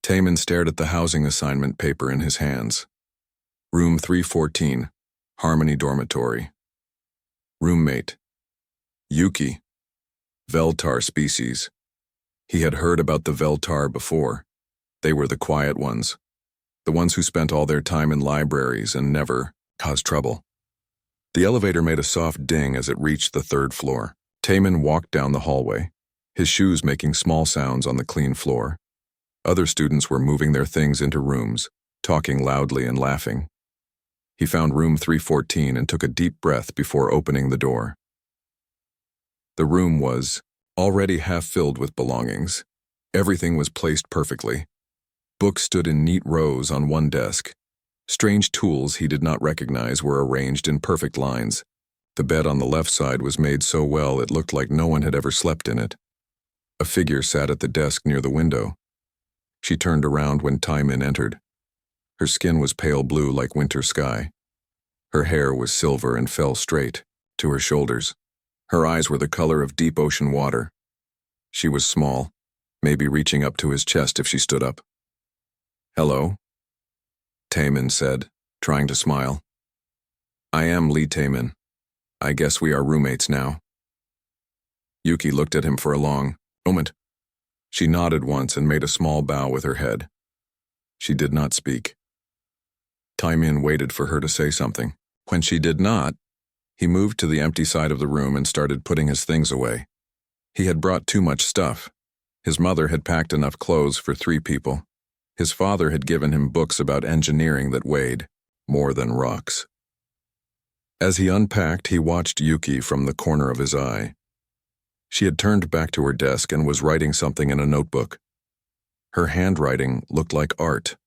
Taemin stared at the housing assignment paper in his hands. Room 314, Harmony Dormitory. Roommate. Yuki. Veltar species. He had heard about the Veltar before. They were the quiet ones. The ones who spent all their time in libraries and never caused trouble. The elevator made a soft ding as it reached the 3rd floor. Taemin walked down the hallway, his shoes making small sounds on the clean floor. Other students were moving their things into rooms, talking loudly and laughing. He found room 314 and took a deep breath before opening the door. The room was already half filled with belongings. Everything was placed perfectly. Books stood in neat rows on one desk. Strange tools he did not recognize were arranged in perfect lines. The bed on the left side was made so well it looked like no one had ever slept in it. A figure sat at the desk near the window. She turned around when Taemin entered. Her skin was pale blue like winter sky. Her hair was silver and fell straight to her shoulders. Her eyes were the color of deep ocean water. She was small, maybe reaching up to his chest if she stood up. "Hello," Taemin said, trying to smile. "I am Lee Taemin. I guess we are roommates now." Yuki looked at him for a long moment. She nodded once and made a small bow with her head. She did not speak. Taemin waited for her to say something. When she did not, he moved to the empty side of the room and started putting his things away. He had brought too much stuff. His mother had packed enough clothes for 3 people. His father had given him books about engineering that weighed more than rocks. As he unpacked, he watched Yuki from the corner of his eye. She had turned back to her desk and was writing something in a notebook. Her handwriting looked like art.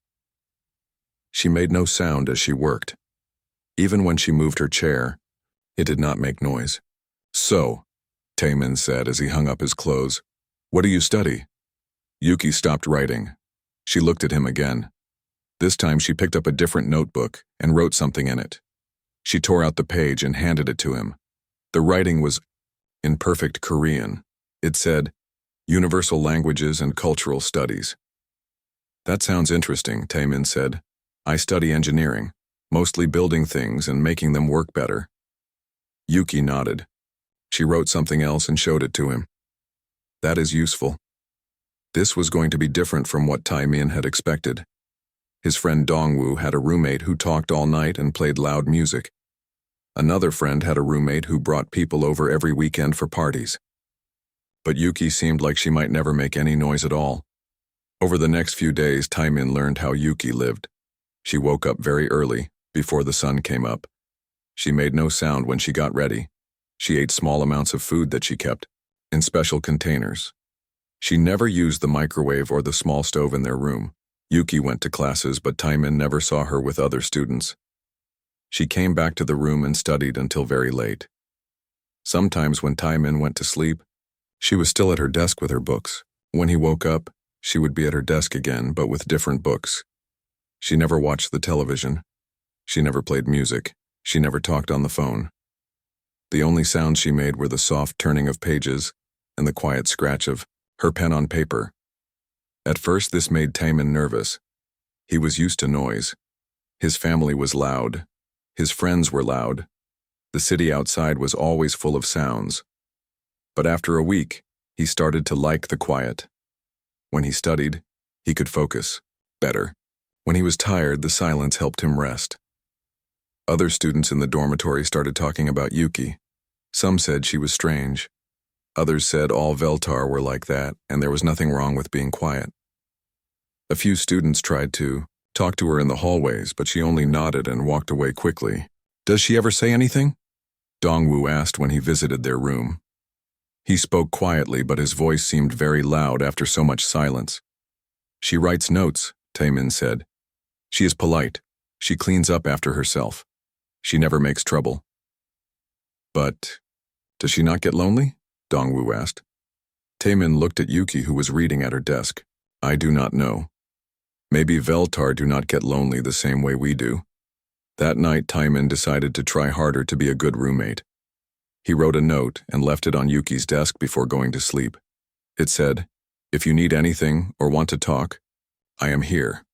She made no sound as she worked. Even when she moved her chair, it did not make noise. "So," Taemin said as he hung up his clothes, "what do you study?" Yuki stopped writing. She looked at him again. This time she picked up a different notebook and wrote something in it. She tore out the page and handed it to him. The writing was in perfect Korean. It said, "Universal Languages and Cultural Studies." "That sounds interesting," Taemin said. "I study engineering, mostly building things and making them work better." Yuki nodded. She wrote something else and showed it to him. "That is useful." This was going to be different from what Taemin had expected. His friend Dongwoo had a roommate who talked all night and played loud music. Another friend had a roommate who brought people over every weekend for parties. But Yuki seemed like she might never make any noise at all. Over the next few days, Taemin learned how Yuki lived. She woke up very early, before the sun came up. She made no sound when she got ready. She ate small amounts of food that she kept in special containers. She never used the microwave or the small stove in their room. Yuki went to classes, but Taemin never saw her with other students. She came back to the room and studied until very late. Sometimes when Taemin went to sleep, she was still at her desk with her books. When he woke up, she would be at her desk again, but with different books. She never watched the television. She never played music. She never talked on the phone. The only sounds she made were the soft turning of pages and the quiet scratch of her pen on paper. At first, this made Taemin nervous. He was used to noise. His family was loud. His friends were loud. The city outside was always full of sounds. But after a week, he started to like the quiet. When he studied, he could focus better. When he was tired, the silence helped him rest. Other students in the dormitory started talking about Yuki. Some said she was strange. Others said all Veltar were like that, and there was nothing wrong with being quiet. A few students tried to talk to her in the hallways, but she only nodded and walked away quickly. "Does she ever say anything?" Dongwoo asked when he visited their room. He spoke quietly, but his voice seemed very loud after so much silence. "She writes notes," Taemin said. "She is polite. She cleans up after herself. She never makes trouble." "But does she not get lonely?" Dongwoo asked. Taemin looked at Yuki, who was reading at her desk. "I do not know. Maybe Veltar do not get lonely the same way we do." That night, Taemin decided to try harder to be a good roommate. He wrote a note and left it on Yuki's desk before going to sleep. It said, "If you need anything or want to talk, I am here.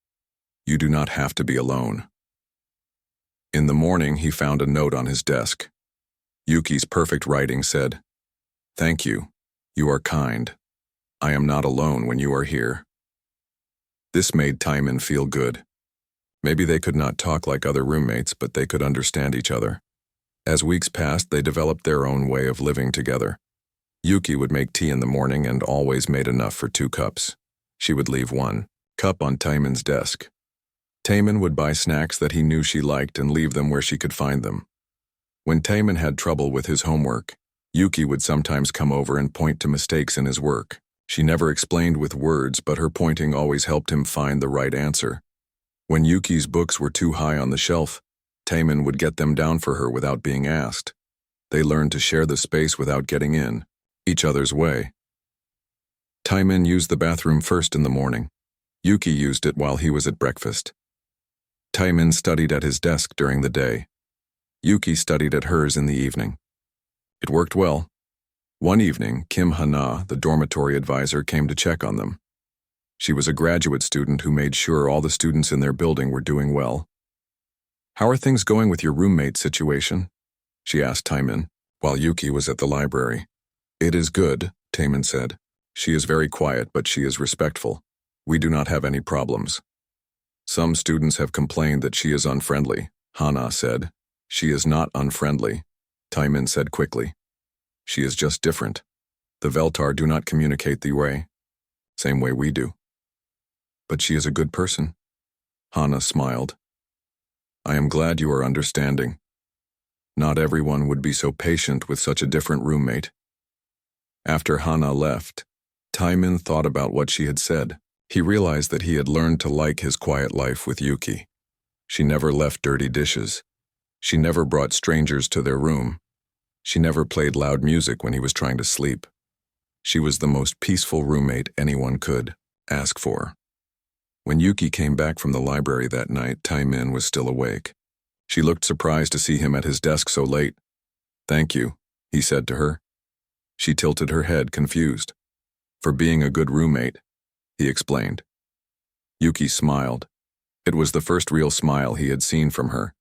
You do not have to be alone. In the morning, he found a note on his desk. Yuki's perfect writing said, "Thank you. You are kind. I am not alone when you are here." This made Taiman feel good. Maybe they could not talk like other roommates, but they could understand each other. As weeks passed, they developed their own way of living together. Yuki would make tea in the morning and always made enough for 2 cups. She would leave 1 cup on Taiman's desk. Taiman would buy snacks that he knew she liked and leave them where she could find them. When Taiman had trouble with his homework, Yuki would sometimes come over and point to mistakes in his work. She never explained with words, but her pointing always helped him find the right answer. When Yuki's books were too high on the shelf, Taiman would get them down for her without being asked. They learned to share the space without getting in each other's way. Taiman used the bathroom first in the morning. Yuki used it while he was at breakfast. Taiman studied at his desk during the day. Yuki studied at hers in the evening. It worked well. One evening, Kim Hana, the dormitory advisor, came to check on them. She was a graduate student who made sure all the students in their building were doing well. "How are things going with your roommate situation?" she asked Taiman, while Yuki was at the library. "It is good," Taiman said. "She is very quiet, but she is respectful. We do not have any problems." "Some students have complained that she is unfriendly," Hana said. "She is not unfriendly," Taiman said quickly. "She is just different. The Veltar do not communicate the same way we do." "But she is a good person." Hana smiled. "I am glad you are understanding. Not everyone would be so patient with such a different roommate." After Hana left, Taiman thought about what she had said. He realized that he had learned to like his quiet life with Yuki. She never left dirty dishes. She never brought strangers to their room. She never played loud music when he was trying to sleep. She was the most peaceful roommate anyone could ask for. When Yuki came back from the library that night, Taiman was still awake. She looked surprised to see him at his desk so late. "Thank you," he said to her. She tilted her head, confused. "For being a good roommate," he explained. Yuki smiled. It was the first real smile he had seen from her.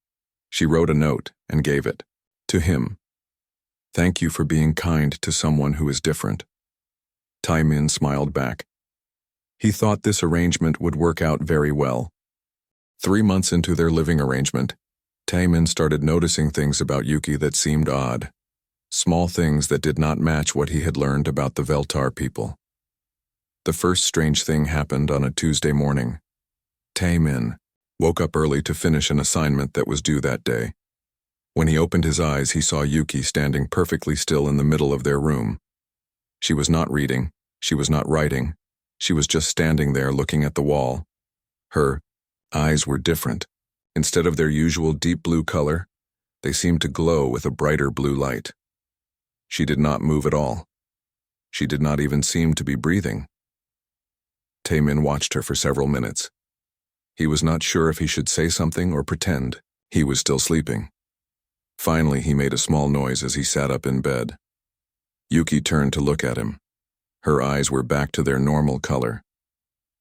She wrote a note and gave it to him. "Thank you for being kind to someone who is different." Taiman smiled back. He thought this arrangement would work out very well. 3 months into their living arrangement, Taiman started noticing things about Yuki that seemed odd. Small things that did not match what he had learned about the Veltar people. The first strange thing happened on a Tuesday morning. Taiman woke up early to finish an assignment that was due that day. When he opened his eyes, he saw Yuki standing perfectly still in the middle of their room. She was not reading, she was not writing, she was just standing there looking at the wall. Her eyes were different. Instead of their usual deep blue color, they seemed to glow with a brighter blue light. She did not move at all. She did not even seem to be breathing. Taiman watched her for several minutes. He was not sure if he should say something or pretend he was still sleeping. Finally, he made a small noise as he sat up in bed. Yuki turned to look at him. Her eyes were back to their normal color.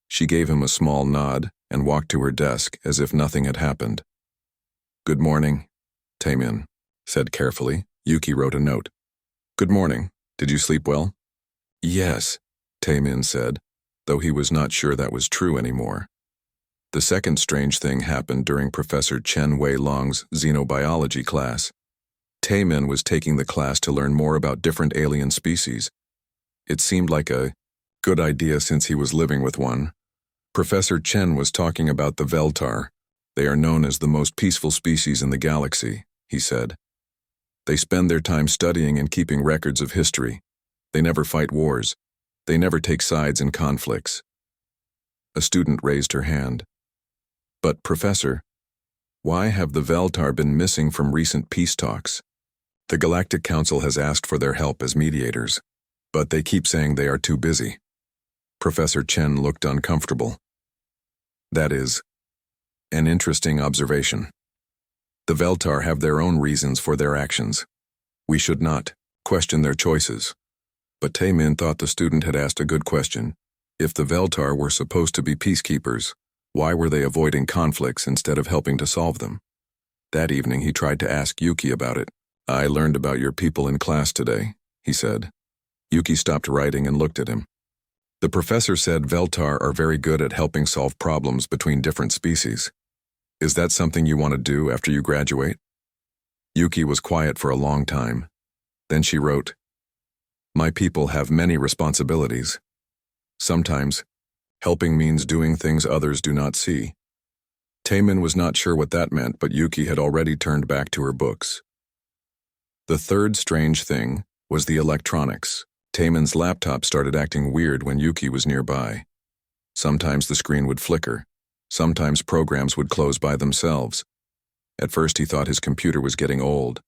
She gave him a small nod and walked to her desk as if nothing had happened. "Good morning," Taiman said carefully. Yuki wrote a note. "Good morning. Did you sleep well?" "Yes," Taiman said, though he was not sure that was true anymore. The second strange thing happened during Professor Chen Wei-Long's xenobiology class. Taiman was taking the class to learn more about different alien species. It seemed like a good idea since he was living with one. Professor Chen was talking about the Veltar. "They are known as the most peaceful species in the galaxy," he said. "They spend their time studying and keeping records of history. They never fight wars. They never take sides in conflicts." A student raised her hand. "But, Professor, why have the Veltar been missing from recent peace talks? The Galactic Council has asked for their help as mediators, but they keep saying they are too busy." Professor Chen looked uncomfortable. "That is an interesting observation. The Veltar have their own reasons for their actions. We should not question their choices." But Taiman thought the student had asked a good question. If the Veltar were supposed to be peacekeepers, why were they avoiding conflicts instead of helping to solve them? That evening he tried to ask Yuki about it. "I learned about your people in class today," he said. Yuki stopped writing and looked at him. "The professor said Veltar are very good at helping solve problems between different species. Is that something you want to do after you graduate?" Yuki was quiet for a long time. Then she wrote, "My people have many responsibilities. Sometimes, helping means doing things others do not see." Taemin was not sure what that meant, but Yuki had already turned back to her books. The third strange thing was the electronics. Taemin's laptop started acting weird when Yuki was nearby. Sometimes the screen would flicker. Sometimes programs would close by themselves. At first he thought his computer was getting old,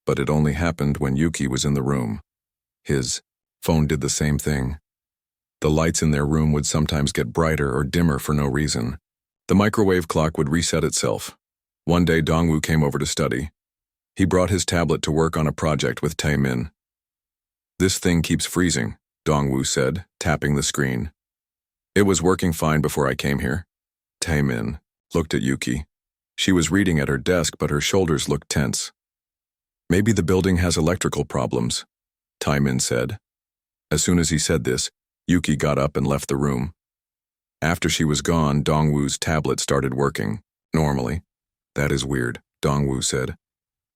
but it only happened when Yuki was in the room. His phone did the same thing. The lights in their room would sometimes get brighter or dimmer for no reason. The microwave clock would reset itself. One day Dongwoo came over to study. He brought his tablet to work on a project with Taemin. "This thing keeps freezing," Dongwoo said, tapping the screen. "It was working fine before I came here." Taemin looked at Yuki. She was reading at her desk, but her shoulders looked tense. "Maybe the building has electrical problems," Taemin said. As soon as he said this, Yuki got up and left the room. After she was gone, Dongwoo's tablet started working normally. "That is weird," Dongwoo said.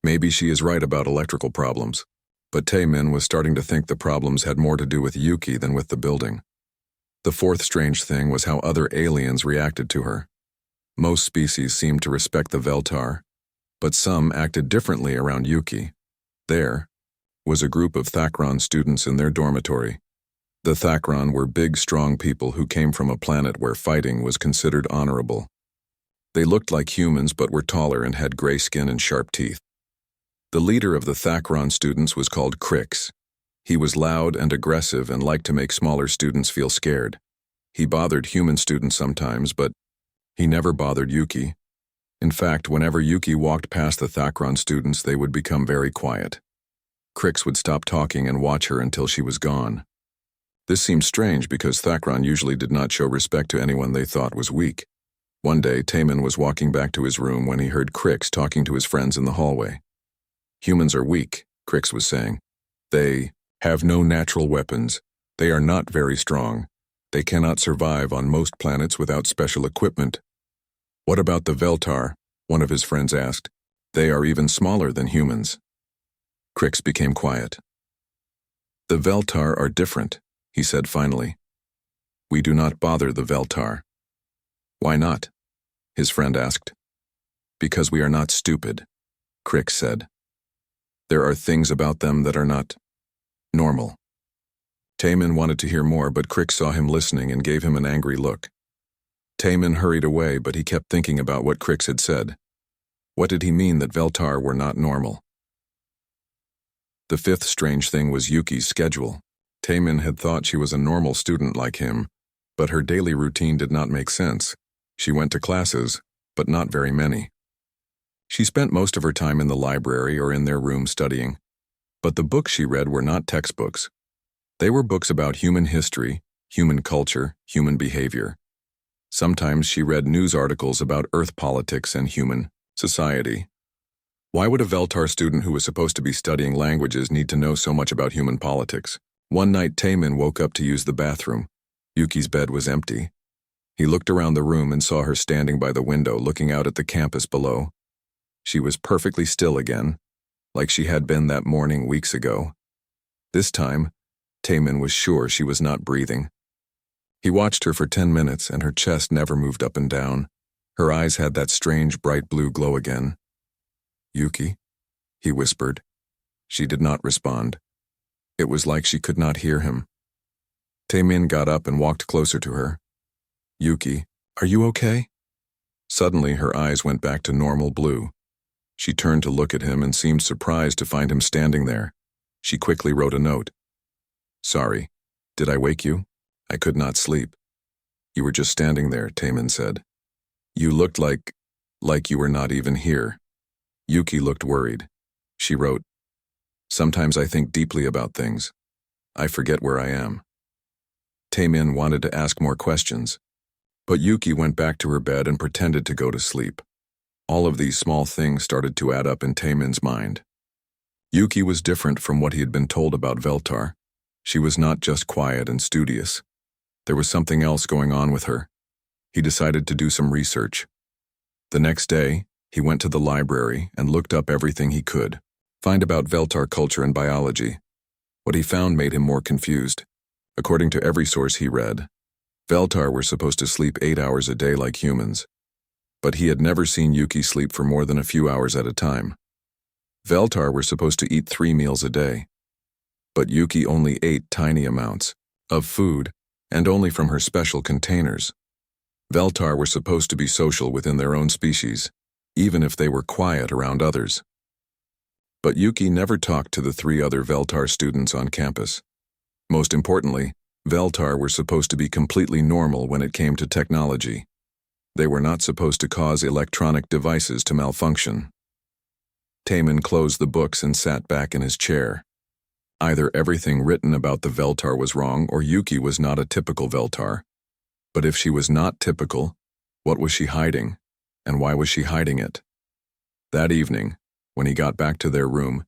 "Maybe she is right about electrical problems." But Taemin was starting to think the problems had more to do with Yuki than with the building. The fourth strange thing was how other aliens reacted to her. Most species seemed to respect the Veltar, but some acted differently around Yuki. There was a group of Thakron students in their dormitory. The Thakron were big, strong people who came from a planet where fighting was considered honorable. They looked like humans but were taller and had gray skin and sharp teeth. The leader of the Thakron students was called Crix. He was loud and aggressive and liked to make smaller students feel scared. He bothered human students sometimes, but he never bothered Yuki. In fact, whenever Yuki walked past the Thakron students, they would become very quiet. Crix would stop talking and watch her until she was gone. This seemed strange because Thakron usually did not show respect to anyone they thought was weak. One day, Taemin was walking back to his room when he heard Crix talking to his friends in the hallway. "Humans are weak," Crix was saying. "They have no natural weapons. They are not very strong. They cannot survive on most planets without special equipment." "What about the Veltar?" one of his friends asked. "They are even smaller than humans." Crix became quiet. "The Veltar are different," he said finally. "We do not bother the Veltar." "Why not?" his friend asked. "Because we are not stupid," Crix said. "There are things about them that are not normal." Taemin wanted to hear more, but Crix saw him listening and gave him an angry look. Taemin hurried away, but he kept thinking about what Crix had said. What did he mean that Veltar were not normal? The fifth strange thing was Yuki's schedule. Taemin had thought she was a normal student like him, but her daily routine did not make sense. She went to classes, but not very many. She spent most of her time in the library or in their room studying. But the books she read were not textbooks. They were books about human history, human culture, human behavior. Sometimes she read news articles about Earth politics and human society. Why would a Veltar student who was supposed to be studying languages need to know so much about human politics? One night, Taemin woke up to use the bathroom. Yuki's bed was empty. He looked around the room and saw her standing by the window looking out at the campus below. She was perfectly still again, like she had been that morning weeks ago. This time, Taemin was sure she was not breathing. He watched her for 10 minutes and her chest never moved up and down. Her eyes had that strange bright blue glow again. "Yuki?" he whispered. She did not respond. It was like she could not hear him. Taemin got up and walked closer to her. "Yuki, are you okay?" Suddenly, her eyes went back to normal blue. She turned to look at him and seemed surprised to find him standing there. She quickly wrote a note. "Sorry. Did I wake you? I could not sleep." "You were just standing there," Taemin said. "You looked like you were not even here." Yuki looked worried. She wrote, "Sometimes I think deeply about things. I forget where I am." Taemin wanted to ask more questions, but Yuki went back to her bed and pretended to go to sleep. All of these small things started to add up in Taemin's mind. Yuki was different from what he had been told about Veltar. She was not just quiet and studious. There was something else going on with her. He decided to do some research. The next day, he went to the library and looked up everything he could find about Veltar culture and biology. What he found made him more confused. According to every source he read, Veltar were supposed to sleep 8 hours a day like humans, but he had never seen Yuki sleep for more than a few hours at a time. Veltar were supposed to eat 3 meals a day, but Yuki only ate tiny amounts of food, and only from her special containers. Veltar were supposed to be social within their own species, even if they were quiet around others. But Yuki never talked to the 3 other Veltar students on campus. Most importantly, Veltar were supposed to be completely normal when it came to technology. They were not supposed to cause electronic devices to malfunction. Taemin closed the books and sat back in his chair. Either everything written about the Veltar was wrong or Yuki was not a typical Veltar. But if she was not typical, what was she hiding, and why was she hiding it? That evening, when he got back to their room,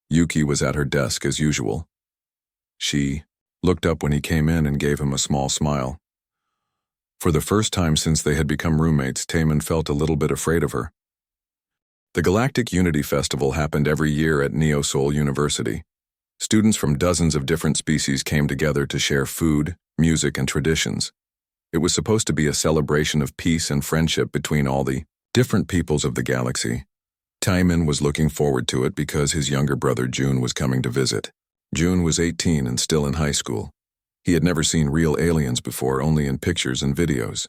Yuki was at her desk as usual. She looked up when he came in and gave him a small smile. For the first time since they had become roommates, Taemin felt a little bit afraid of her. The Galactic Unity Festival happened every year at Neo-Seoul University. Students from dozens of different species came together to share food, music, and traditions. It was supposed to be a celebration of peace and friendship between all the different peoples of the galaxy. Taemin was looking forward to it because his younger brother Jun was coming to visit. Jun was 18 and still in high school. He had never seen real aliens before, only in pictures and videos.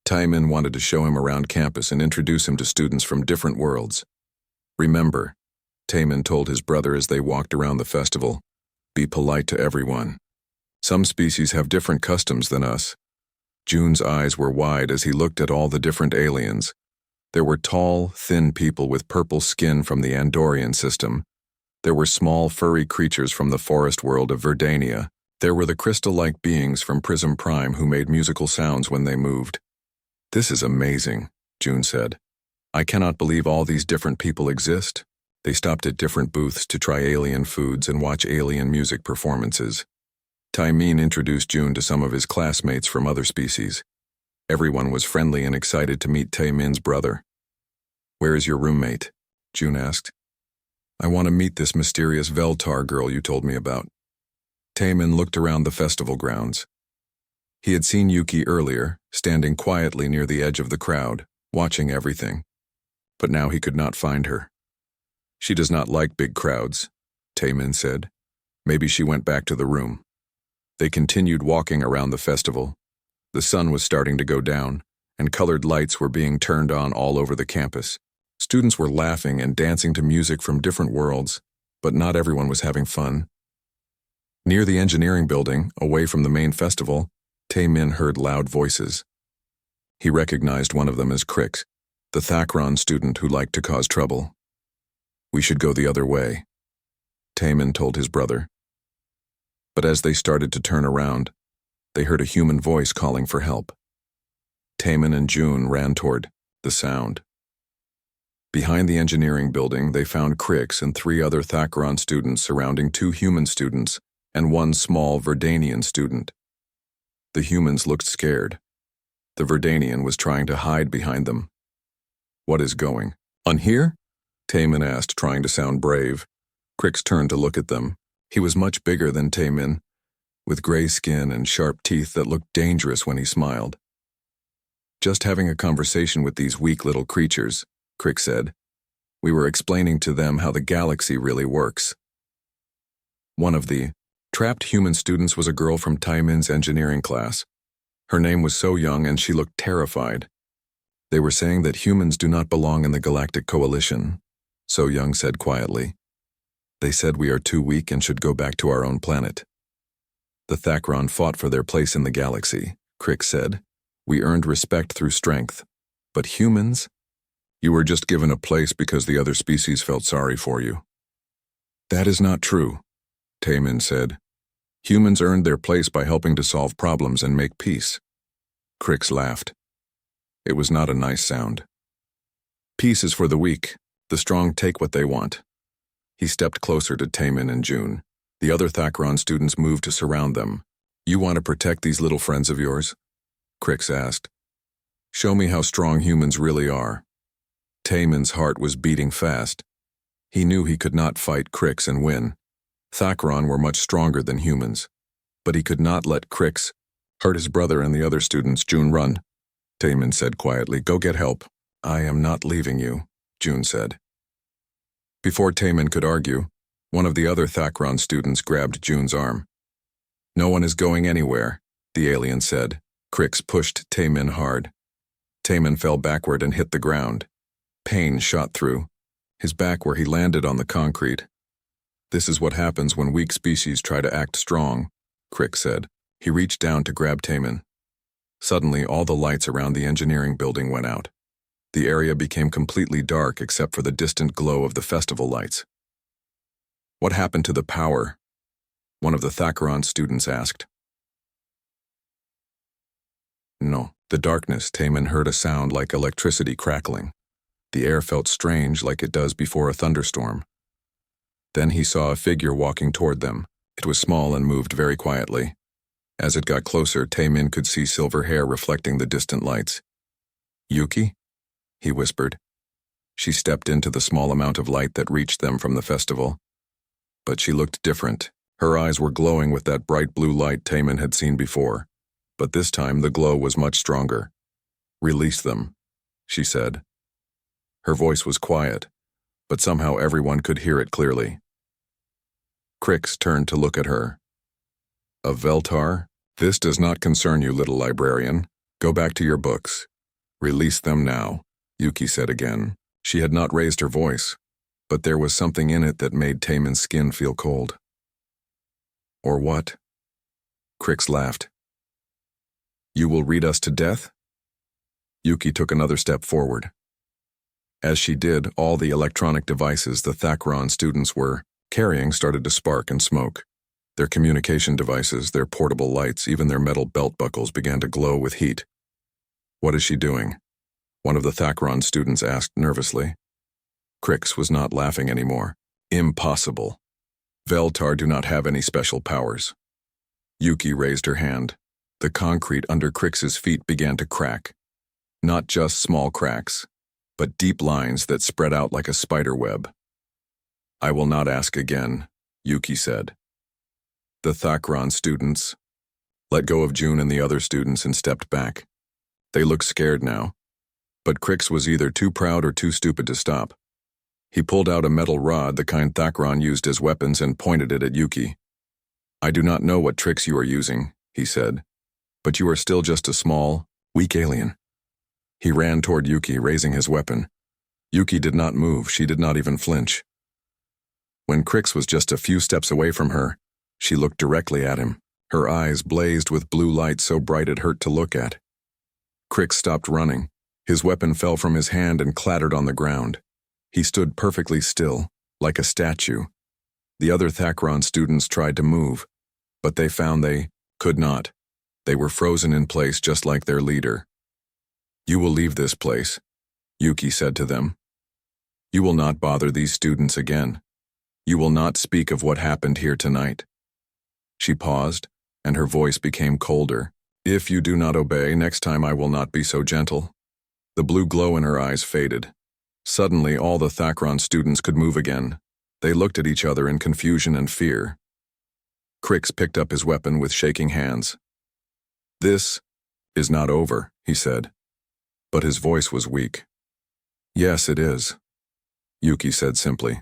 Taemin wanted to show him around campus and introduce him to students from different worlds. Remember, Taemin told his brother as they walked around the festival, be polite to everyone. Some species have different customs than us. Jun's eyes were wide as he looked at all the different aliens. There were tall, thin people with purple skin from the Andorian system. There were small, furry creatures from the forest world of Verdania. There were the crystal-like beings from Prism Prime who made musical sounds when they moved. This is amazing, Jun said. I cannot believe all these different people exist. They stopped at different booths to try alien foods and watch alien music performances. Taemin introduced Jun to some of his classmates from other species. Everyone was friendly and excited to meet Taemin's brother. Where is your roommate? Jun asked. I want to meet this mysterious Veltar girl you told me about. Taemin looked around the festival grounds. He had seen Yuki earlier, standing quietly near the edge of the crowd, watching everything. But now he could not find her. She does not like big crowds, Taemin said. Maybe she went back to the room. They continued walking around the festival. The sun was starting to go down, and colored lights were being turned on all over the campus. Students were laughing and dancing to music from different worlds, but not everyone was having fun. Near the engineering building, away from the main festival, Taemin heard loud voices. He recognized one of them as Crix, the Thakron student who liked to cause trouble. We should go the other way, Taemin told his brother. But as they started to turn around, they heard a human voice calling for help. Taemin and Jun ran toward the sound. Behind the engineering building, they found Crix and 3 other Thakron students surrounding 2 human students and 1 small Verdanian student. The humans looked scared. The Verdanian was trying to hide behind them. What is going on here? Taemin asked, trying to sound brave. Crix turned to look at them. He was much bigger than Taemin, with gray skin and sharp teeth that looked dangerous when he smiled. Just having a conversation with these weak little creatures, Crix said. We were explaining to them how the galaxy really works. One of the trapped human students was a girl from Taemin's engineering class. Her name was So Young and she looked terrified. They were saying that humans do not belong in the Galactic Coalition, So Young said quietly. They said we are too weak and should go back to our own planet. The Thakron fought for their place in the galaxy, Crix said. We earned respect through strength. But humans? You were just given a place because the other species felt sorry for you. That is not true, Taemin said. Humans earned their place by helping to solve problems and make peace. Crix laughed. It was not a nice sound. Peace is for the weak. The strong take what they want. He stepped closer to Taemin and June. The other Thakron students moved to surround them. You want to protect these little friends of yours? Crix asked. Show me how strong humans really are. Taemin's heart was beating fast. He knew he could not fight Crix and win. Thakron were much stronger than humans. But he could not let Crix hurt his brother and the other students. June, run. Taemin said quietly. Go get help. I am not leaving you, June said. Before Taemin could argue, one of the other Thakron students grabbed June's arm. No one is going anywhere, the alien said. Crix pushed Taemin hard. Taemin fell backward and hit the ground. Pain shot through his back where he landed on the concrete. This is what happens when weak species try to act strong, Crix said. He reached down to grab Taemin. Suddenly, all the lights around the engineering building went out. The area became completely dark except for the distant glow of the festival lights. What happened to the power? One of the Thakron students asked. No, the darkness. Taemin heard a sound like electricity crackling. The air felt strange like it does before a thunderstorm. Then he saw a figure walking toward them. It was small and moved very quietly. As it got closer, Taemin could see silver hair reflecting the distant lights. Yuki? He whispered. She stepped into the small amount of light that reached them from the festival. But she looked different. Her eyes were glowing with that bright blue light Taemin had seen before. But this time the glow was much stronger. Release them, she said. Her voice was quiet, but somehow everyone could hear it clearly. Crix turned to look at her. A Veltar? This does not concern you, little librarian. Go back to your books. Release them now, Yuki said again. She had not raised her voice, but there was something in it that made Taemin's skin feel cold. Or what? Crix laughed. You will read us to death? Yuki took another step forward. As she did, all the electronic devices the Thakron students were carrying started to spark and smoke. Their communication devices, their portable lights, even their metal belt buckles began to glow with heat. What is she doing? One of the Thakron students asked nervously. Crix was not laughing anymore. Impossible. Veltar do not have any special powers. Yuki raised her hand. The concrete under Crix's feet began to crack. Not just small cracks, but deep lines that spread out like a spider web. I will not ask again, Yuki said. The Thakron students let go of June and the other students and stepped back. They looked scared now, but Crix was either too proud or too stupid to stop. He pulled out a metal rod, the kind Thakron used as weapons, and pointed it at Yuki. I do not know what tricks you are using, he said, but you are still just a small, weak alien. He ran toward Yuki, raising his weapon. Yuki did not move, she did not even flinch. When Crix was just a few steps away from her, she looked directly at him. Her eyes blazed with blue light so bright it hurt to look at. Crix stopped running. His weapon fell from his hand and clattered on the ground. He stood perfectly still, like a statue. The other Thakron students tried to move, but they found they could not. They were frozen in place just like their leader. You will leave this place, Yuki said to them. You will not bother these students again. You will not speak of what happened here tonight. She paused, and her voice became colder. If you do not obey, next time I will not be so gentle. The blue glow in her eyes faded. Suddenly, all the Thakron students could move again. They looked at each other in confusion and fear. Crix picked up his weapon with shaking hands. This is not over, he said, but his voice was weak. Yes, it is, Yuki said simply.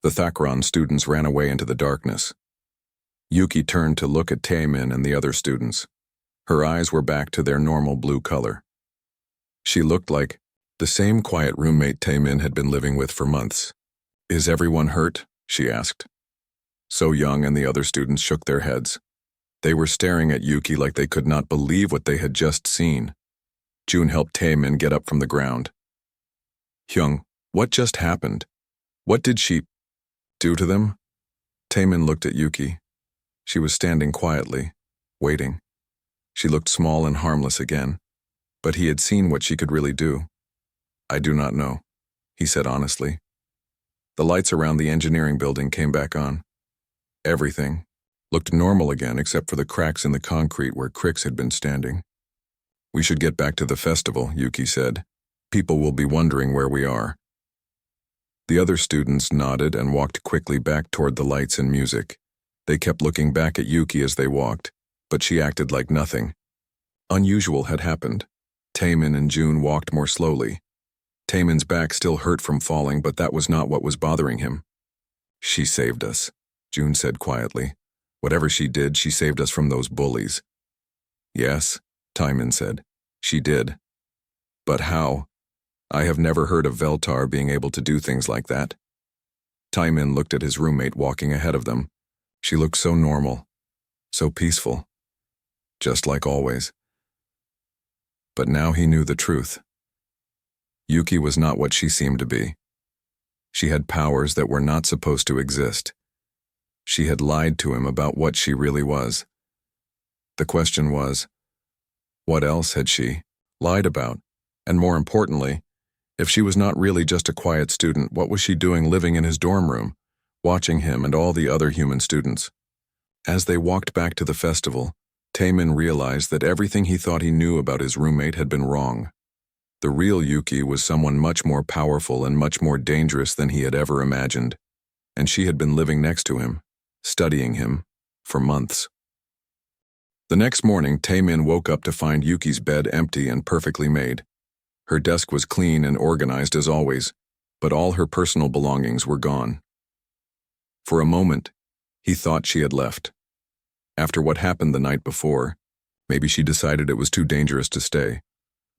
The Thakron students ran away into the darkness. Yuki turned to look at Taemin and the other students. Her eyes were back to their normal blue color. She looked like the same quiet roommate Taemin had been living with for months. Is everyone hurt? She asked. So Young and the other students shook their heads. They were staring at Yuki like they could not believe what they had just seen. June helped Taemin get up from the ground. Hyung, what just happened? What did she do to them? Taemin looked at Yuki. She was standing quietly, waiting. She looked small and harmless again, but he had seen what she could really do. "I do not know," he said honestly. The lights around the engineering building came back on. Everything looked normal again except for the cracks in the concrete where Crix had been standing. "We should get back to the festival," Yuki said. "People will be wondering where we are." The other students nodded and walked quickly back toward the lights and music. They kept looking back at Yuki as they walked, but she acted like nothing. Unusual had happened. Taemin and June walked more slowly. Taemin's back still hurt from falling, but that was not what was bothering him. "She saved us," June said quietly. "Whatever she did, she saved us from those bullies." "Yes," Taemin said. "She did. But how? I have never heard of Veltar being able to do things like that." Taemin looked at his roommate walking ahead of them. She looked so normal, so peaceful, just like always. But now he knew the truth. Yuki was not what she seemed to be. She had powers that were not supposed to exist. She had lied to him about what she really was. The question was, what else had she lied about? And more importantly, if she was not really just a quiet student, what was she doing living in his dorm room, watching him and all the other human students? As they walked back to the festival, Taemin realized that everything he thought he knew about his roommate had been wrong. The real Yuki was someone much more powerful and much more dangerous than he had ever imagined, and she had been living next to him, studying him, for months. The next morning, Taemin woke up to find Yuki's bed empty and perfectly made. Her desk was clean and organized as always, but all her personal belongings were gone. For a moment, he thought she had left. After what happened the night before, maybe she decided it was too dangerous to stay.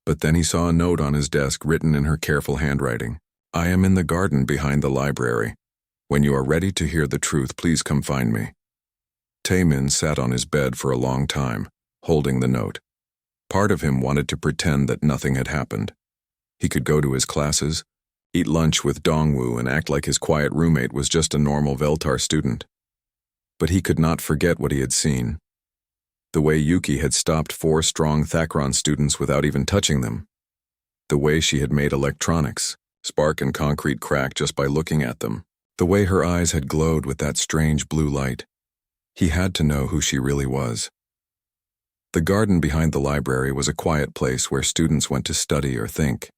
But then he saw a note on his desk written in her careful handwriting. "I am in the garden behind the library. When you are ready to hear the truth, please come find me." Taemin sat on his bed for a long time, holding the note. Part of him wanted to pretend that nothing had happened. He could go to his classes, eat lunch with Dongwoo, and act like his quiet roommate was just a normal Veltar student. But he could not forget what he had seen. The way Yuki had stopped 4 strong Thakron students without even touching them. The way she had made electronics spark and concrete crack just by looking at them. The way her eyes had glowed with that strange blue light. He had to know who she really was. The garden behind the library was a quiet place where students went to study or think.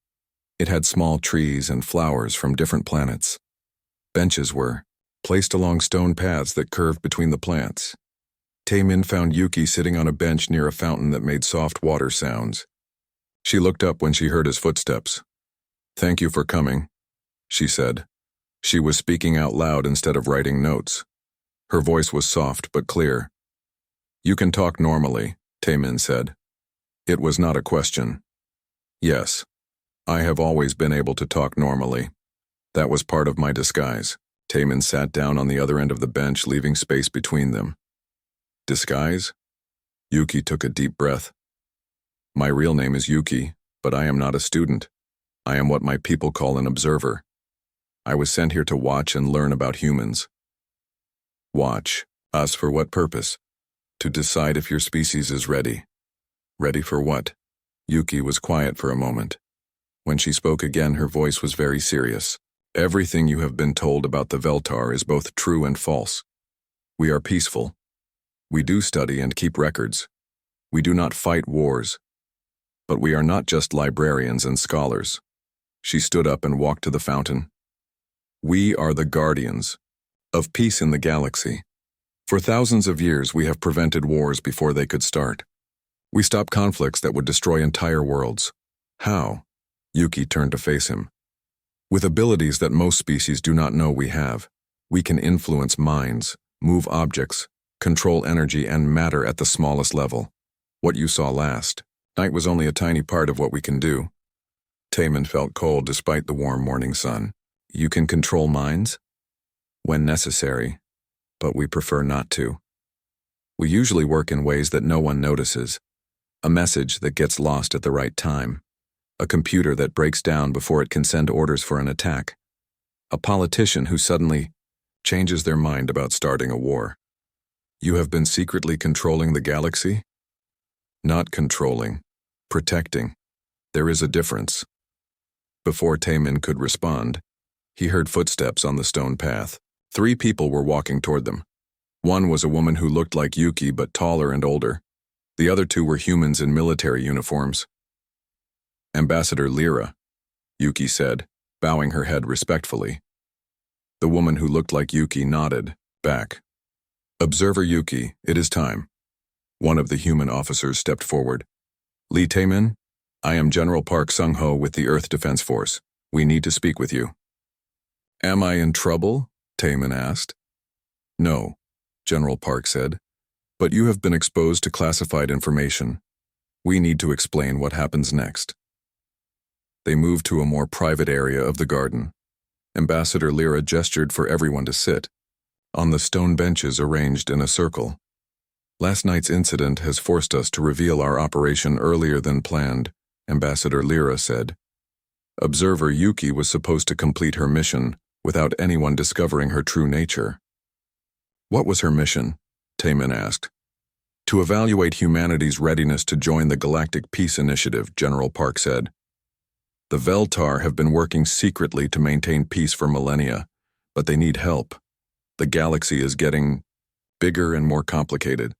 It had small trees and flowers from different planets. Benches were placed along stone paths that curved between the plants. Taemin found Yuki sitting on a bench near a fountain that made soft water sounds. She looked up when she heard his footsteps. "Thank you for coming," she said. She was speaking out loud instead of writing notes. Her voice was soft but clear. "You can talk normally," Taemin said. It was not a question. "Yes, I have always been able to talk normally. That was part of my disguise." Taemin sat down on the other end of the bench, leaving space between them. "Disguise?" Yuki took a deep breath. "My real name is Yuki, but I am not a student. I am what my people call an observer. I was sent here to watch and learn about humans." "Watch us for what purpose?" "To decide if your species is ready." "Ready for what?" Yuki was quiet for a moment. When she spoke again, her voice was very serious. "Everything you have been told about the Veltar is both true and false. We are peaceful. We do study and keep records. We do not fight wars. But we are not just librarians and scholars." She stood up and walked to the fountain. "We are the guardians of peace in the galaxy. For thousands of years, we have prevented wars before they could start. We stopped conflicts that would destroy entire worlds." "How?" Yuki turned to face him. "With abilities that most species do not know we have. We can influence minds, move objects, control energy and matter at the smallest level. What you saw last night was only a tiny part of what we can do." Taemin felt cold despite the warm morning sun. "You can control minds?" "When necessary, but we prefer not to. We usually work in ways that no one notices. A message that gets lost at the right time. A computer that breaks down before it can send orders for an attack. A politician who suddenly changes their mind about starting a war." You have been secretly controlling the galaxy? Not controlling. Protecting. There is a difference. Before Taemin could respond, he heard footsteps on the stone path. 3 people were walking toward them. One was a woman who looked like Yuki but taller and older. The other 2 were humans in military uniforms. Ambassador Lyra, Yuki said, bowing her head respectfully. The woman who looked like Yuki nodded back. Observer Yuki, it is time. One of the human officers stepped forward. Lee Taemin, I am General Park Sung-ho with the Earth Defense Force. We need to speak with you. Am I in trouble? Taemin asked. No, General Park said, but you have been exposed to classified information. We need to explain what happens next. They moved to a more private area of the garden. Ambassador Lyra gestured for everyone to sit, on the stone benches arranged in a circle. Last night's incident has forced us to reveal our operation earlier than planned, Ambassador Lyra said. Observer Yuki was supposed to complete her mission without anyone discovering her true nature. What was her mission? Taemin asked. To evaluate humanity's readiness to join the Galactic Peace Initiative, General Park said. The Veltar have been working secretly to maintain peace for millennia, but they need help. The galaxy is getting bigger and more complicated.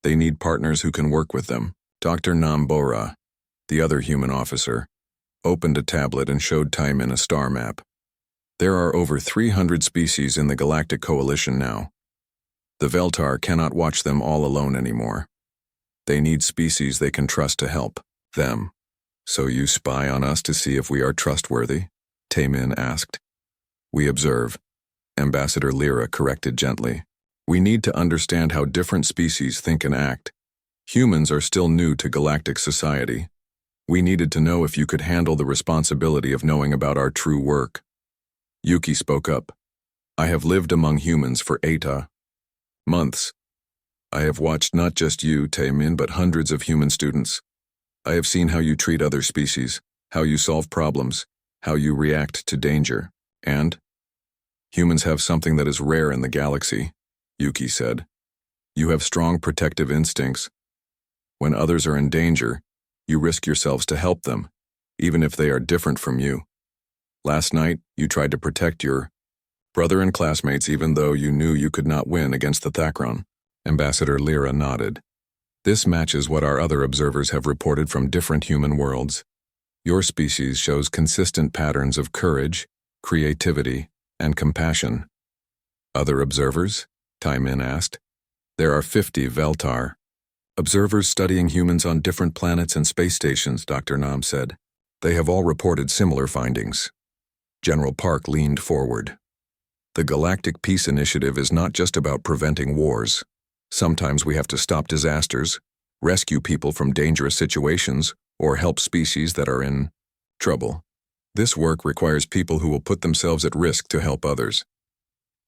They need partners who can work with them. Dr. Nambora, the other human officer, opened a tablet and showed Taemin a star map. There are over 300 species in the Galactic Coalition now. The Veltar cannot watch them all alone anymore. They need species they can trust to help them. So you spy on us to see if we are trustworthy? Taemin asked. We observe. Ambassador Lyra corrected gently. We need to understand how different species think and act. Humans are still new to galactic society. We needed to know if you could handle the responsibility of knowing about our true work. Yuki spoke up. I have lived among humans for 8 months. I have watched not just you, Taemin, but hundreds of human students. I have seen how you treat other species, how you solve problems, how you react to danger, and humans have something that is rare in the galaxy, Yuki said. You have strong protective instincts. When others are in danger, you risk yourselves to help them, even if they are different from you. Last night, you tried to protect your brother and classmates even though you knew you could not win against the Thakron. Ambassador Lyra nodded. This matches what our other observers have reported from different human worlds. Your species shows consistent patterns of courage, creativity, and compassion. Other observers? Taemin asked. There are 50 Veltar. Observers studying humans on different planets and space stations, Dr. Nam said. They have all reported similar findings. General Park leaned forward. The Galactic Peace Initiative is not just about preventing wars. Sometimes we have to stop disasters, rescue people from dangerous situations, or help species that are in trouble. This work requires people who will put themselves at risk to help others.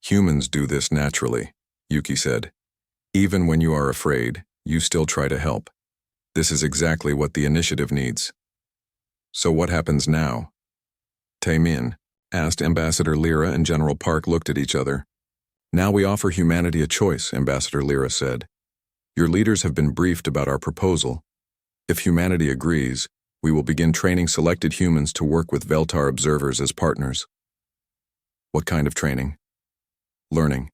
Humans do this naturally, Yuki said. Even when you are afraid, you still try to help. This is exactly what the initiative needs. So what happens now? Taemin asked. Ambassador Lyra and General Park looked at each other. Now we offer humanity a choice, Ambassador Lyra said. Your leaders have been briefed about our proposal. If humanity agrees, we will begin training selected humans to work with Veltar observers as partners. What kind of training? Learning.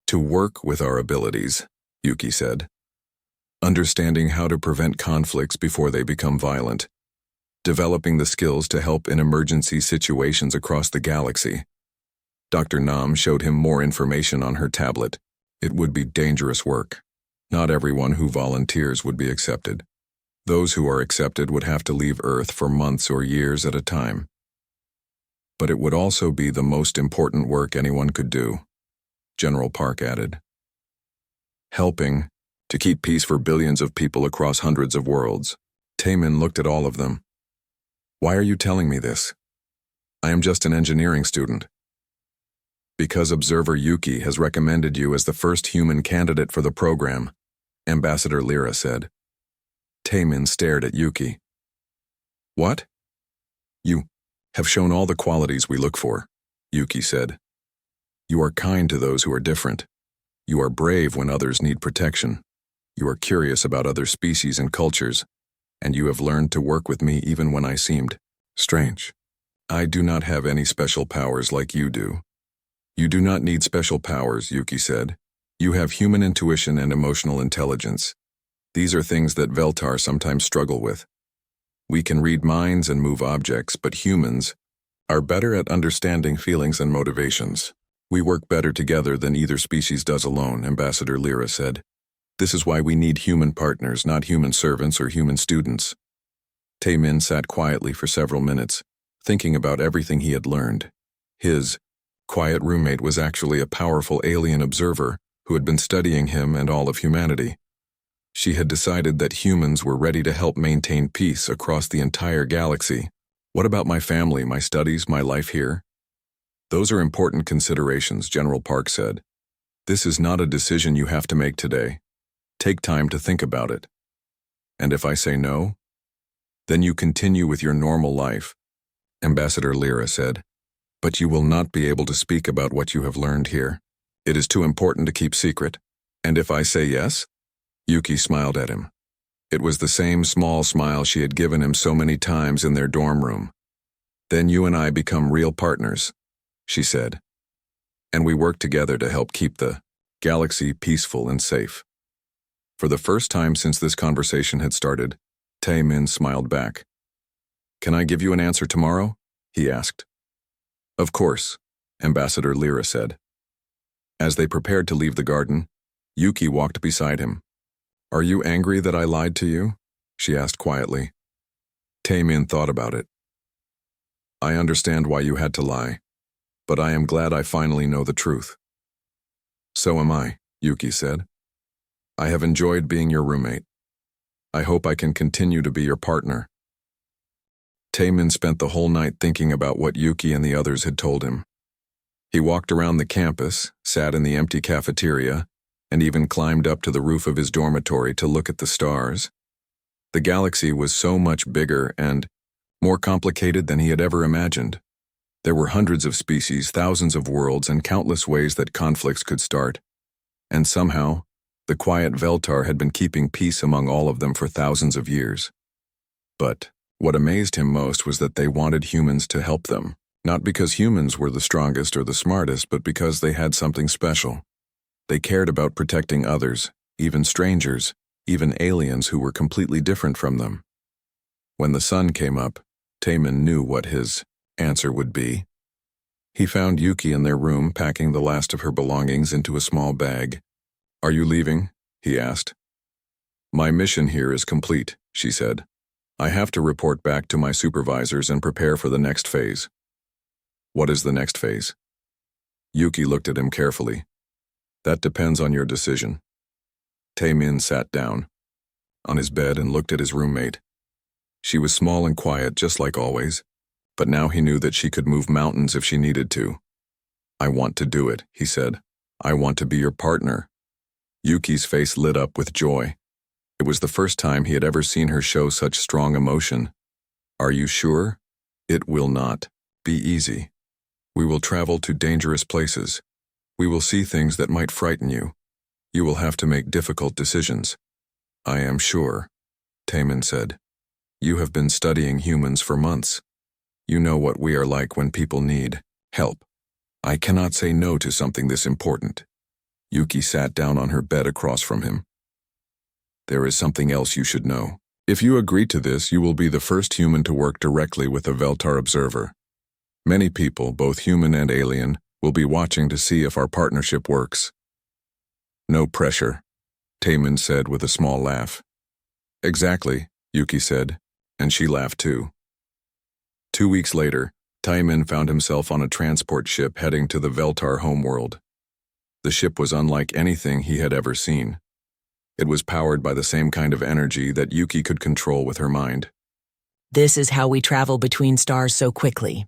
To work with our abilities, Yuki said. Understanding how to prevent conflicts before they become violent. Developing the skills to help in emergency situations across the galaxy. Dr. Nam showed him more information on her tablet. It would be dangerous work. Not everyone who volunteers would be accepted. Those who are accepted would have to leave Earth for months or years at a time. But it would also be the most important work anyone could do, General Park added. Helping to keep peace for billions of people across hundreds of worlds. Taemin looked at all of them. Why are you telling me this? I am just an engineering student. Because Observer Yuki has recommended you as the first human candidate for the program, Ambassador Lyra said. Taemin stared at Yuki. What? You have shown all the qualities we look for, Yuki said. You are kind to those who are different. You are brave when others need protection. You are curious about other species and cultures, and you have learned to work with me even when I seemed strange. I do not have any special powers like you do. You do not need special powers, Yuki said. You have human intuition and emotional intelligence. These are things that Veltar sometimes struggle with. We can read minds and move objects, but humans are better at understanding feelings and motivations. We work better together than either species does alone, Ambassador Lyra said. This is why we need human partners, not human servants or human students. Tae-min sat quietly for several minutes, thinking about everything he had learned. His quiet roommate was actually a powerful alien observer who had been studying him and all of humanity. She had decided that humans were ready to help maintain peace across the entire galaxy. What about my family, my studies, my life here? Those are important considerations, General Park said. This is not a decision you have to make today. Take time to think about it. And if I say no, then you continue with your normal life, Ambassador Lyra said. But you will not be able to speak about what you have learned here. It is too important to keep secret. And if I say yes? Yuki smiled at him. It was the same small smile she had given him so many times in their dorm room. Then you and I become real partners, she said. And we work together to help keep the galaxy peaceful and safe. For the first time since this conversation had started, Tae-min smiled back. Can I give you an answer tomorrow? He asked. Of course, Ambassador Lyra said. As they prepared to leave the garden, Yuki walked beside him. Are you angry that I lied to you? She asked quietly. Tae-min thought about it. I understand why you had to lie, but I am glad I finally know the truth. So am I, Yuki said. I have enjoyed being your roommate. I hope I can continue to be your partner. Tae-min spent the whole night thinking about what Yuki and the others had told him. He walked around the campus, sat in the empty cafeteria, and even climbed up to the roof of his dormitory to look at the stars. The galaxy was so much bigger and more complicated than he had ever imagined. There were hundreds of species, thousands of worlds, and countless ways that conflicts could start. And somehow, the quiet Veltar had been keeping peace among all of them for thousands of years. But what amazed him most was that they wanted humans to help them, not because humans were the strongest or the smartest, but because they had something special. They cared about protecting others, even strangers, even aliens who were completely different from them. When the sun came up, Tae-min knew what his answer would be. He found Yuki in their room packing the last of her belongings into a small bag. Are you leaving? He asked. My mission here is complete, she said. I have to report back to my supervisors and prepare for the next phase. What is the next phase? Yuki looked at him carefully. That depends on your decision. Tae-min sat down on his bed and looked at his roommate. She was small and quiet, just like always, but now he knew that she could move mountains if she needed to. I want to do it, he said. I want to be your partner. Yuki's face lit up with joy. It was the first time he had ever seen her show such strong emotion. Are you sure? It will not be easy. We will travel to dangerous places. We will see things that might frighten you. You will have to make difficult decisions. I am sure, Tae-min said. You have been studying humans for months. You know what we are like when people need help. I cannot say no to something this important. Yuki sat down on her bed across from him. There is something else you should know. If you agree to this, you will be the first human to work directly with a Veltar observer. Many people, both human and alien, will be watching to see if our partnership works. No pressure, Tae-min said with a small laugh. Exactly, Yuki said, and she laughed too. 2 weeks later, Tae-min found himself on a transport ship heading to the Veltar homeworld. The ship was unlike anything he had ever seen. It was powered by the same kind of energy that Yuki could control with her mind. This is how we travel between stars so quickly,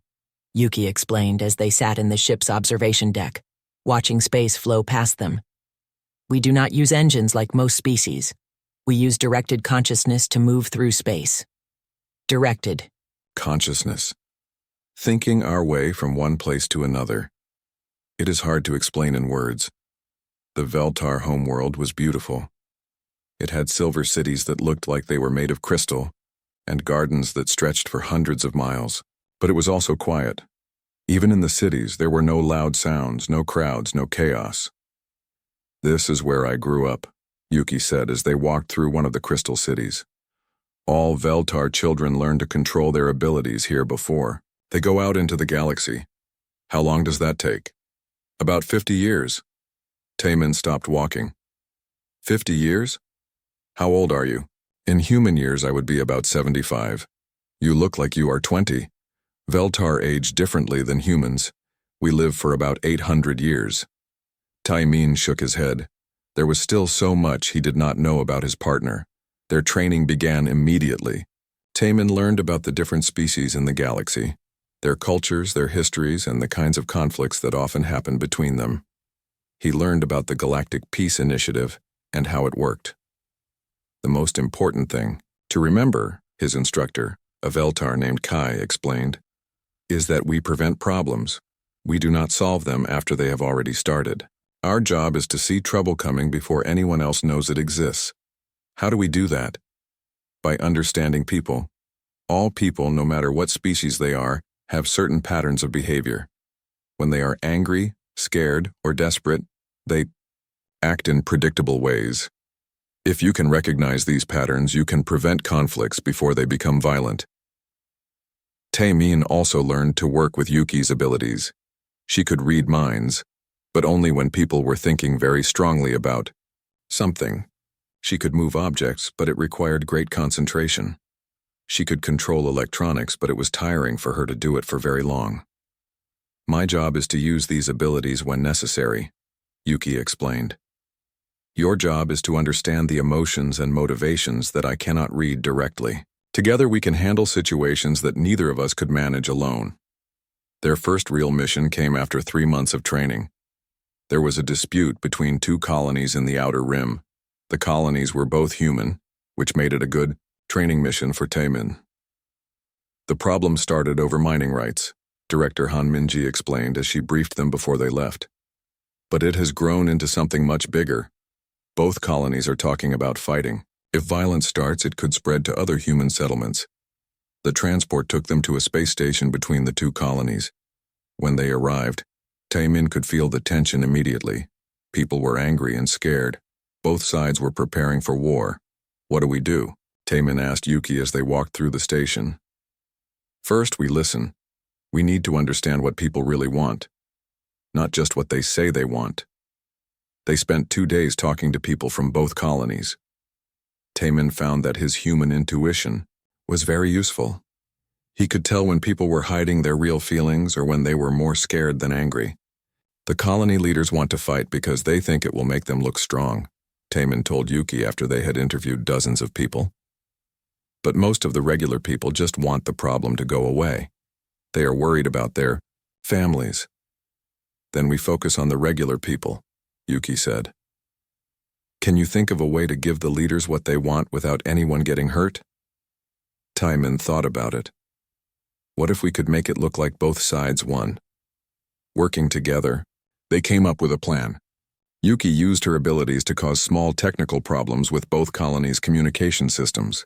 Yuki explained as they sat in the ship's observation deck, watching space flow past them. We do not use engines like most species. We use directed consciousness to move through space. Directed. Consciousness. Thinking our way from one place to another. It is hard to explain in words. The Veltar homeworld was beautiful. It had silver cities that looked like they were made of crystal, and gardens that stretched for hundreds of miles. But it was also quiet. Even in the cities, there were no loud sounds, no crowds, no chaos. "This is where I grew up," Yuki said as they walked through one of the crystal cities. "All Veltar children learn to control their abilities here before they go out into the galaxy." "How long does that take?" "About 50 years. Taemin stopped walking. 50 years? How old are you? In human years, I would be about 75. You look like you are 20. Veltar age differently than humans. We live for about 800 years. Taemin shook his head. There was still so much he did not know about his partner. Their training began immediately. Taemin learned about the different species in the galaxy, their cultures, their histories, and the kinds of conflicts that often happen between them. He learned about the Galactic Peace Initiative and how it worked. The most important thing to remember, his instructor, a Veltar named Kai, explained, is that we prevent problems. We do not solve them after they have already started. Our job is to see trouble coming before anyone else knows it exists. How do we do that? By understanding people. All people, no matter what species they are, have certain patterns of behavior. When they are angry, scared, or desperate, they act in predictable ways. If you can recognize these patterns, you can prevent conflicts before they become violent. Taemin also learned to work with Yuki's abilities. She could read minds, but only when people were thinking very strongly about something. She could move objects, but it required great concentration. She could control electronics, but it was tiring for her to do it for very long. "My job is to use these abilities when necessary," Yuki explained. "Your job is to understand the emotions and motivations that I cannot read directly. Together we can handle situations that neither of us could manage alone." Their first real mission came after 3 months of training. There was a dispute between two colonies in the Outer Rim. The colonies were both human, which made it a good training mission for Taemin. The problem started over mining rights, Director Han Minji explained as she briefed them before they left. But it has grown into something much bigger. Both colonies are talking about fighting. If violence starts, it could spread to other human settlements. The transport took them to a space station between the two colonies. When they arrived, Taemin could feel the tension immediately. People were angry and scared. Both sides were preparing for war. "What do we do?" Taemin asked Yuki as they walked through the station. "First, we listen. We need to understand what people really want, not just what they say they want." They spent 2 days talking to people from both colonies. Taemin found that his human intuition was very useful. He could tell when people were hiding their real feelings or when they were more scared than angry. "The colony leaders want to fight because they think it will make them look strong," Taemin told Yuki after they had interviewed dozens of people. "But most of the regular people just want the problem to go away. They are worried about their families." "Then we focus on the regular people," Yuki said. "Can you think of a way to give the leaders what they want without anyone getting hurt?" Taemin thought about it. "What if we could make it look like both sides won?" Working together, they came up with a plan. Yuki used her abilities to cause small technical problems with both colonies' communication systems.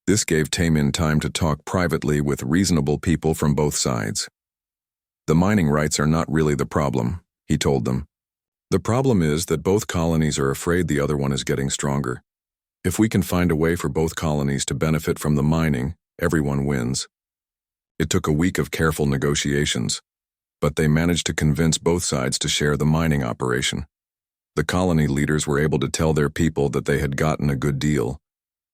This gave Taemin time to talk privately with reasonable people from both sides. "The mining rights are not really the problem," he told them. "The problem is that both colonies are afraid the other one is getting stronger. If we can find a way for both colonies to benefit from the mining, everyone wins." It took a week of careful negotiations, but they managed to convince both sides to share the mining operation. The colony leaders were able to tell their people that they had gotten a good deal.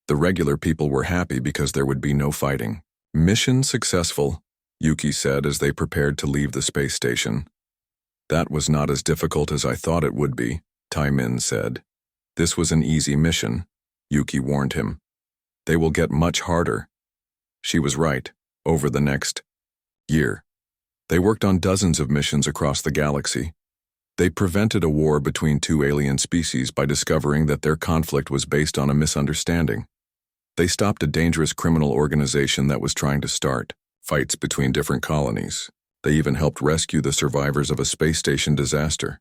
The regular people were happy because there would be no fighting. "Mission successful," Yuki said as they prepared to leave the space station. "That was not as difficult as I thought it would be," Taemin said. "This was an easy mission," Yuki warned him. "They will get much harder." She was right. Over the next year, they worked on dozens of missions across the galaxy. They prevented a war between two alien species by discovering that their conflict was based on a misunderstanding. They stopped a dangerous criminal organization that was trying to start fights between different colonies. They even helped rescue the survivors of a space station disaster.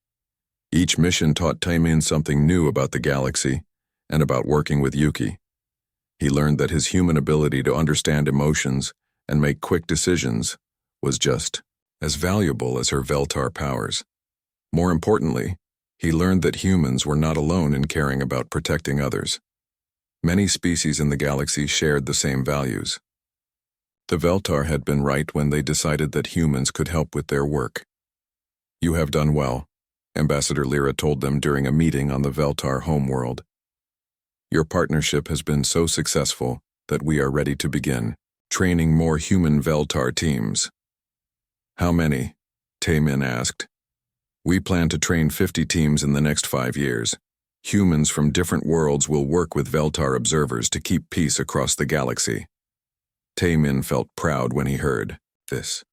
Each mission taught Taemin something new about the galaxy and about working with Yuki. He learned that his human ability to understand emotions and make quick decisions was just as valuable as her Veltar powers. More importantly, he learned that humans were not alone in caring about protecting others. Many species in the galaxy shared the same values. The Veltar had been right when they decided that humans could help with their work. "You have done well," Ambassador Lyra told them during a meeting on the Veltar homeworld. "Your partnership has been so successful that we are ready to begin training more human Veltar teams." "How many?" Taemin asked. "We plan to train 50 teams in the next 5 years. Humans from different worlds will work with Veltar observers to keep peace across the galaxy." Taemin felt proud when he heard this.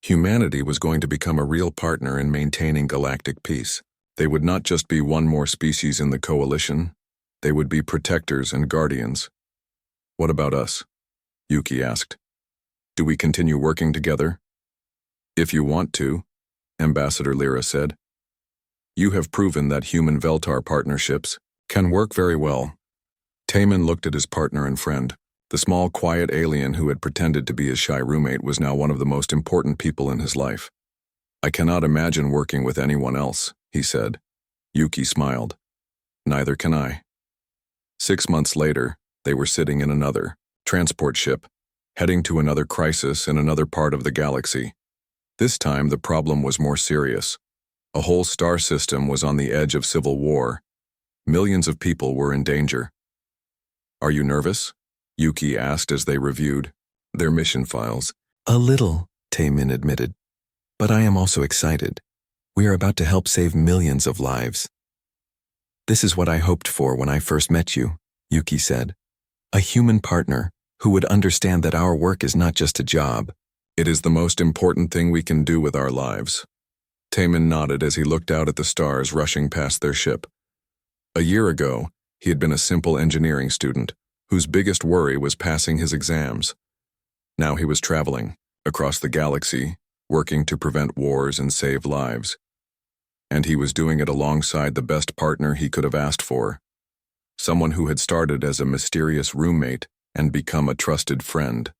Humanity was going to become a real partner in maintaining galactic peace. They would not just be one more species in the coalition, they would be protectors and guardians. "What about us?" Yuki asked. "Do we continue working together?" "If you want to," Ambassador Lyra said. "You have proven that human Veltar partnerships can work very well." Taemin looked at his partner and friend. The small, quiet alien who had pretended to be his shy roommate was now one of the most important people in his life. "I cannot imagine working with anyone else," he said. Yuki smiled. "Neither can I." 6 months later, they were sitting in another transport ship, heading to another crisis in another part of the galaxy. This time, the problem was more serious. A whole star system was on the edge of civil war. Millions of people were in danger. "Are you nervous?" Yuki asked as they reviewed their mission files. "A little," Taemin admitted. "But I am also excited. We are about to help save millions of lives." "This is what I hoped for when I first met you," Yuki said. "A human partner who would understand that our work is not just a job." "It is the most important thing we can do with our lives." Taemin nodded as he looked out at the stars rushing past their ship. A year ago, he had been a simple engineering student whose biggest worry was passing his exams. Now he was traveling across the galaxy, working to prevent wars and save lives. And he was doing it alongside the best partner he could have asked for. Someone who had started as a mysterious roommate and become a trusted friend.